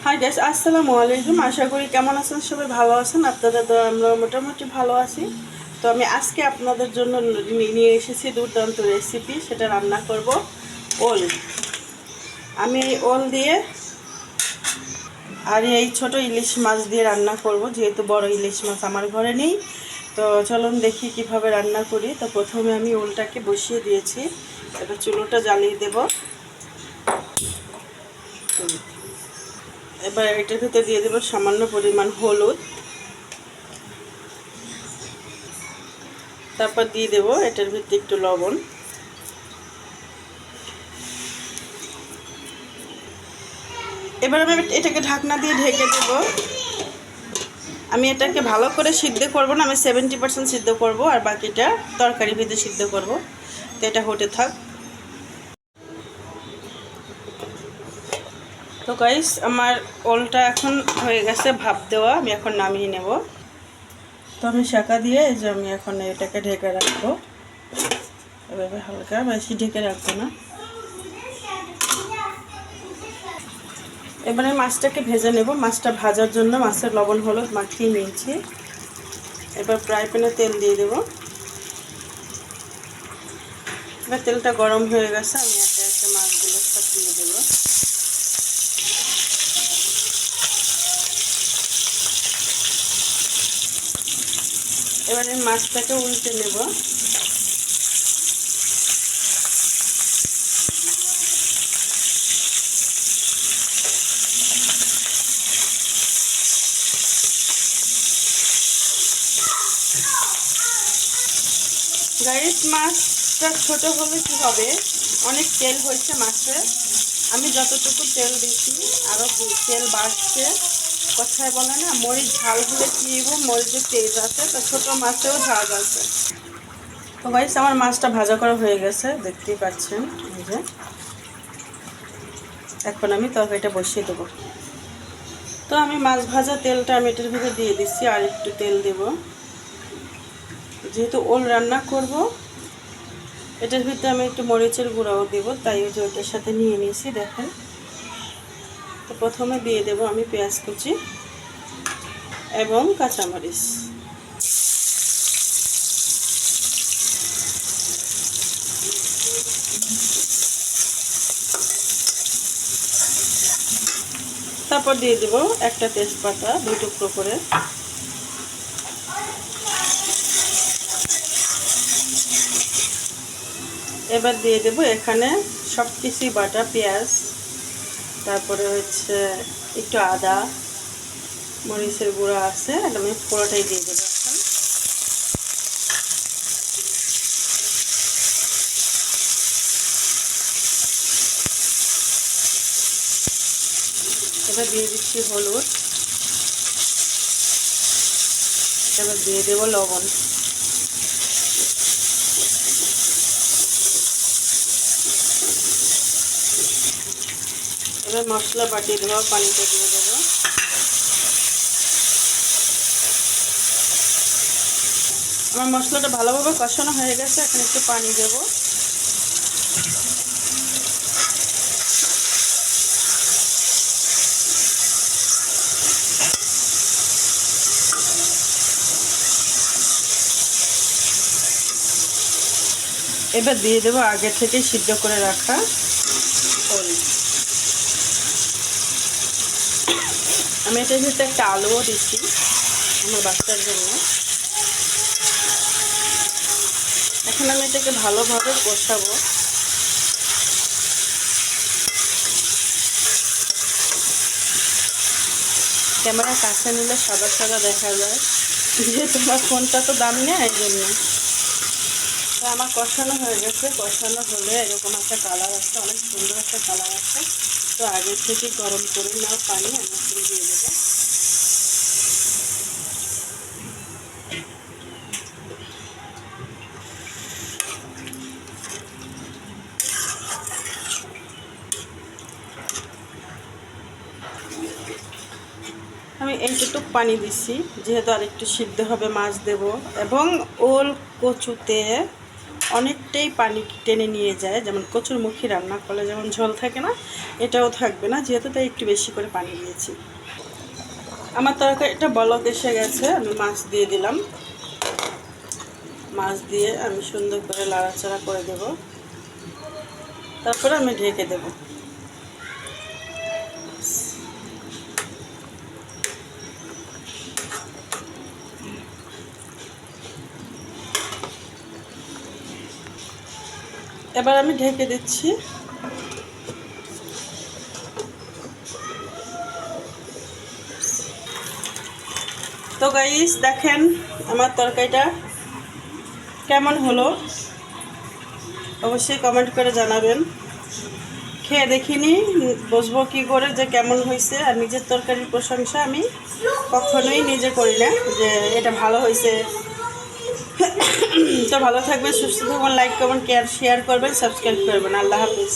Hi guys, আসসালামু আলাইকুম। আশা করি কেমন আছেন, সবাই ভালো আছেন। আপনাদের তো আমরা মোটামুটি ভালো আছি। তো আমি আজকে আপনাদের জন্য নিয়ে এসেছি দুর্দান্ত রেসিপি। সেটা রান্না করব ওল। আমি এই ওল দিয়ে আর এই ছোট ইলিশ মাছ দিয়ে রান্না করব, যেহেতু বড় ইলিশ মাছ আমার ঘরে নেই। তো চলুন দেখি কিভাবে রান্না করি। তো প্রথমে আমি ওলটাকে বসিয়ে দিয়েছি, এবার চুলোটা জ্বালিয়ে দেব। এবার এটার ভিতরে দিয়ে দেবো সামান্য পরিমাণ হলুদ, তারপর দিয়ে দেবো এটার ভিতরে একটু লবণ। এবার আমি এটাকে ঢাকনা দিয়ে ঢেকে দেব। আমি এটাকে ভালো করে সিদ্ধ করব না, আমি 70% সিদ্ধ করব, আর বাকিটা তরকারি ভিতরে সিদ্ধ করব। তো এটা হতে থাক। তো গাইস, আমার ওলটা এখন হয়ে গেছে ভাপ দেওয়া, আমি এখন নামিয়ে নেব। তো আমি শাঁকা দিয়ে এই যে আমি এখন এটাকে ঢেকে রাখবো। এভাবে হালকা, বেশি ঢেকে রাখবো না। এবারে মাছটাকে ভেজে নেব। মাছটা ভাজার জন্য মাছের লবণ হলুদ মাখিয়ে নিয়েছি। এবার ফ্রাই প্যানে তেল দিয়ে দেব। এবার তেলটা গরম হয়ে গেছে, আমি একে একে মাছগুলো সব দিয়ে দেব। এবারে মাছটাকে উল্টে নেব। গাইস, মাছটা ছোট হলে কি হবে, অনেক তেল হয়েছে মাছে। আমি যতটুকু তেল দিচ্ছি আরও তেল বাড়ছে। কথায় বলে না, মরিচ ঝাল হলে কি হবো, মরিচের তেজ আছে, তো ছোটো মাছেও ঝাল আছে। তো গাইস, আমার মাছটা ভাজা করা হয়ে গেছে, দেখতেই পাচ্ছেন। এই যে এখন আমি তরকারিটা বসিয়ে দেবো। তো আমি মাছ ভাজা তেলটা আমি এটার ভিতরে দিয়ে দিচ্ছি, আর একটু তেল দেব, যেহেতু ওল রান্না করব। এটার ভিতরে আমি একটু মরিচের গুঁড়াও দেবো, তাই ওই যে ওটার সাথে নিয়ে নিয়েছি, দেখেন। তো প্রথমে দিয়ে দেব আমি পেঁয়াজ কুচি এবং কাঁচামরিচ। তারপর দিয়ে দেব একটা তেজপাতা 2 টুকরো করে। এবার দিয়ে দেব এখানে সব কিছুই বাটা, পেঁয়াজ, তারপরে হচ্ছে একটু আদা, মরিচের গুঁড়া আছে, আমি পুরোটাই দিয়ে দেবো এখন। এবার দিয়ে দিচ্ছি হলুদ, এবার দিয়ে দেবো লবণ। এবার মশলা বাটিয়ে দেওয়া পানিটা দিয়ে দেবো। আমার মশলাটা ভালোভাবে কষানো হয়ে গেছে, এখন একটু পানি দেব। এবার দিয়ে দেবো আগে থেকে সিদ্ধ করে রাখা ওল। আমি এটার ভিতরে একটা আলুও দিচ্ছি আমার বাচ্চার জন্য। এখন আমি এটাকে ভালোভাবে কষাবো। ক্যামেরার কাছে নিলে সাদা সাদা দেখা যায়, যেহেতু আমার ফোনটা তো দামি না, এই জন্য। তো আমার কষানো হয়ে গেছে। কষানো হলে এরকম একটা কালার আছে, অনেক সুন্দর একটা কালার আছে। তো আগে থেকে গরম করে নেওয়া পানি আমি এখন দিয়ে দেবো। আমি এইটুকু পানি দিছি, যেহেতু আর একটু সিদ্ধ হবে, মাছ দেব। এবং ওল কচুতে অনেকটাই পানি টেনে নিয়ে যায়। যেমন কচুরমুখী রান্না করলে যেমন ঝোল থাকে না, এটাও থাকবে না, যেহেতু তাই একটু বেশি করে পানি দিয়েছি। আমার তরকারিটা বলক এসে গেছে, আমি মাছ দিয়ে দিলাম। মাছ দিয়ে আমি সুন্দর করে লাড়াচাড়া করে দেব, তারপরে আমি ঢেকে দেব। এবার আমি ঢেকে দিচ্ছি। তো গাইস দেখেন আমার তরকারিটা কেমন হলো, অবশ্যই কমেন্ট করে জানাবেন। খেয়ে দেখিনি, বুঝবো কী করে যে কেমন হয়েছে। আর নিজের তরকারির প্রশংসা আমি কখনোই নিজে করি না যে এটা ভালো হয়েছে। তো ভালো থাকবেন, সুস্থ থাকবেন, লাইক করবেন, শেয়ার করবেন, সাবস্ক্রাইব করবেন। আল্লাহ হাফিজ।